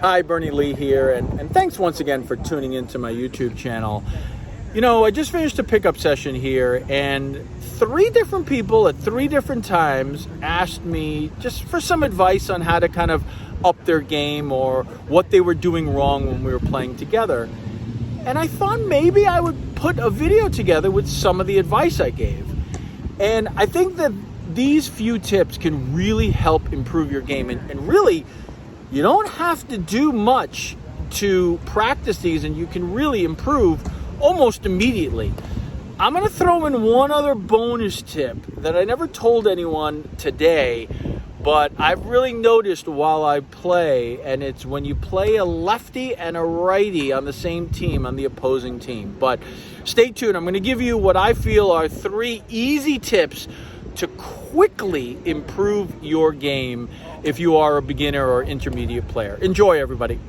Hi, Bernie Lee here, and thanks once again for tuning into my YouTube channel. You know, I just finished a pickup session here, and 3 different people at 3 different times asked me just for some advice on how to kind of up their game or what they were doing wrong when we were playing together. And I thought maybe I would put a video together with some of the advice I gave. And I think that these few tips can really help improve your game, and really, you don't have to do much to practice these, and you can really improve almost immediately. I'm going to throw in one other bonus tip that I never told anyone today, but I've really noticed while I play, and it's when you play a lefty and a righty on the same team, on the opposing team. But stay tuned. I'm going to give you what I feel are 3 easy tips to quickly improve your game if you are a beginner or intermediate player. Enjoy, everybody.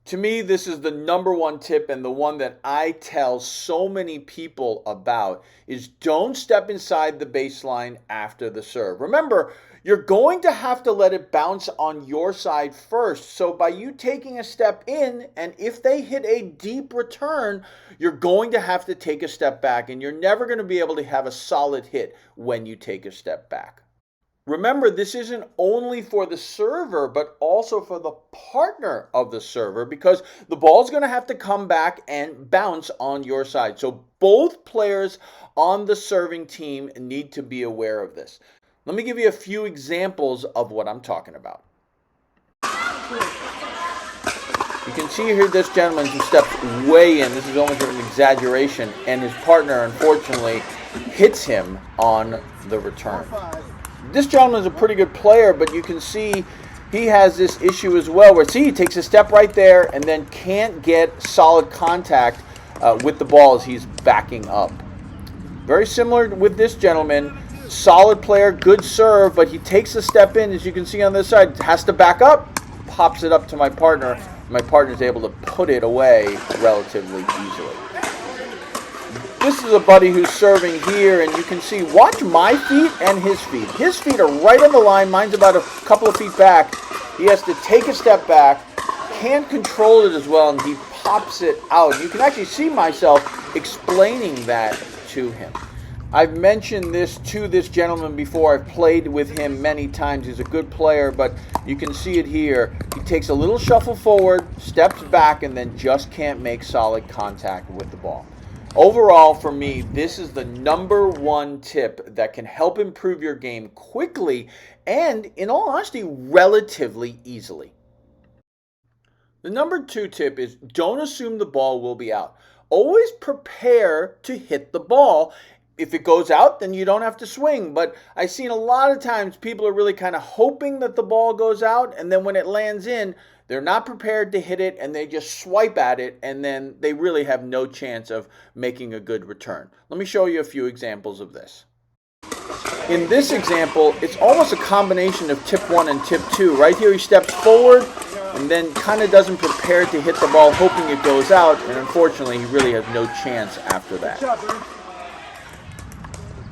To me, this is the number 1 tip, and the one that I tell so many people about is don't step inside the baseline after the serve. Remember, you're going to have to let it bounce on your side first. So by you taking a step in, and if they hit a deep return, you're going to have to take a step back, and you're never going to be able to have a solid hit when you take a step back. Remember, this isn't only for the server, but also for the partner of the server, because the ball's going to have to come back and bounce on your side. So both players on the serving team need to be aware of this. Let me give you a few examples of what I'm talking about. You can see here this gentleman who steps way in. This is almost an exaggeration, and his partner, unfortunately, hits him on the return. This gentleman is a pretty good player, but you can see he has this issue as well, where see, he takes a step right there and then can't get solid contact with the ball as he's backing up. Very similar with this gentleman. Solid player, good serve, but he takes a step in, as you can see on this side, has to back up, pops it up to my partner. My partner is able to put it away relatively easily. This is a buddy who's serving here, and you can see, watch my feet and his feet. His feet are right on the line. Mine's about a couple of feet back. He has to take a step back, can't control it as well, and he pops it out. You can actually see myself explaining that to him. I've mentioned this to this gentleman before. I've played with him many times. He's a good player, but you can see it here. He takes a little shuffle forward, steps back, and then just can't make solid contact with the ball. Overall, for me, this is the number 1 tip that can help improve your game quickly and, in all honesty, relatively easily. The number 2 tip is don't assume the ball will be out. Always prepare to hit the ball. If it goes out, then you don't have to swing. But I've seen a lot of times people are really kind of hoping that the ball goes out, and then when it lands in, they're not prepared to hit it, and they just swipe at it, and then they really have no chance of making a good return. Let me show you a few examples of this. In this example, it's almost a combination of tip 1 and tip 2. Right here, he steps forward and then kind of doesn't prepare to hit the ball, hoping it goes out, and unfortunately, he really has no chance after that.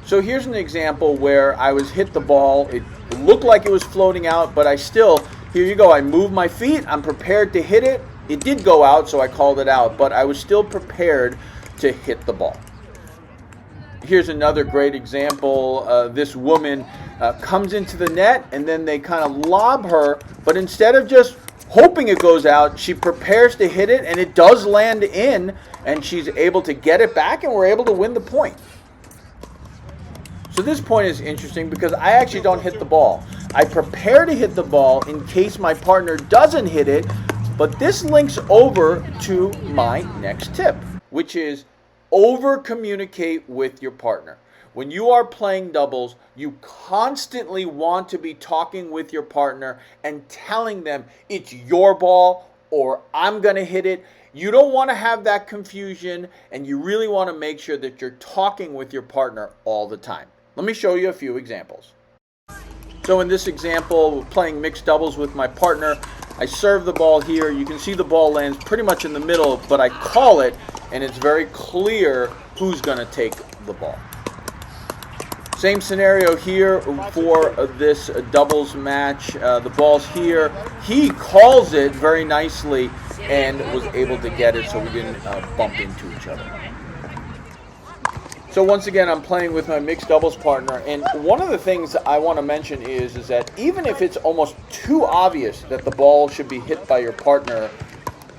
So here's an example where I was hit the ball. It looked like it was floating out, but I still, here you go, I moved my feet, I'm prepared to hit it. It did go out, so I called it out, but I was still prepared to hit the ball. Here's another great example. This woman comes into the net, and then they kind of lob her, but instead of just hoping it goes out, she prepares to hit it, and it does land in, and she's able to get it back, and we're able to win the point. So this point is interesting because I actually don't hit the ball. I prepare to hit the ball in case my partner doesn't hit it, but this links over to my next tip, which is over-communicate with your partner. When you are playing doubles, you constantly want to be talking with your partner and telling them it's your ball or I'm going to hit it. You don't want to have that confusion, and you really want to make sure that you're talking with your partner all the time. Let me show you a few examples. So in this example, playing mixed doubles with my partner, I serve the ball here. You can see the ball lands pretty much in the middle, but I call it, and it's very clear who's going to take the ball. Same scenario here for this doubles match. The ball's here. He calls it very nicely and was able to get it so we didn't bump into each other. So once again, I'm playing with my mixed doubles partner, and one of the things I want to mention is that even if it's almost too obvious that the ball should be hit by your partner,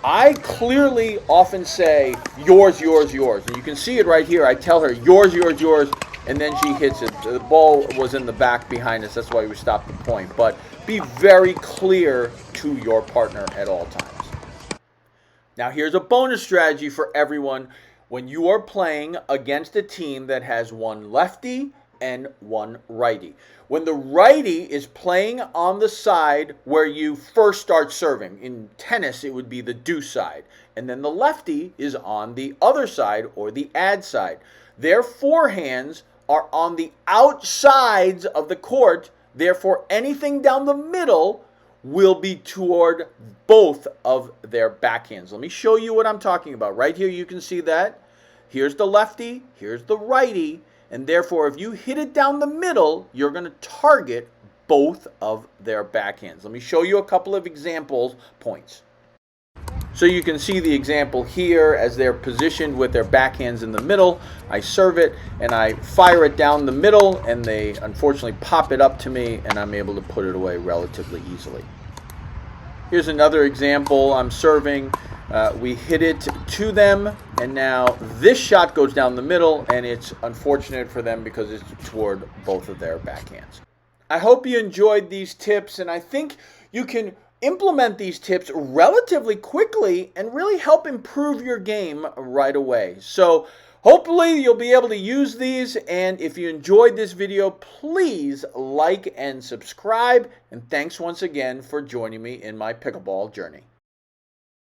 I clearly often say, yours, yours, yours. And you can see it right here. I tell her, yours, yours, yours, and then she hits it. The ball was in the back behind us. That's why we stopped the point. But be very clear to your partner at all times. Now here's a bonus strategy for everyone when you are playing against a team that has one lefty and one righty. When the righty is playing on the side where you first start serving, in tennis it would be the do side, and then the lefty is on the other side or the ad side. Their forehands are on the outsides of the court, therefore anything down the middle will be toward both of their backhands. Let me show you what I'm talking about. Right here you can see that. Here's the lefty, here's the righty, and therefore if you hit it down the middle, you're going to target both of their backhands. Let me show you a couple of example points. So you can see the example here as they're positioned with their backhands in the middle. I serve it and I fire it down the middle, and they unfortunately pop it up to me, and I'm able to put it away relatively easily. Here's another example. I'm serving. We hit it to them, and now this shot goes down the middle, and it's unfortunate for them because it's toward both of their backhands. I hope you enjoyed these tips, and I think you can implement these tips relatively quickly and really help improve your game right away. So hopefully you'll be able to use these, and if you enjoyed this video, please like and subscribe, and thanks once again for joining me in my pickleball journey.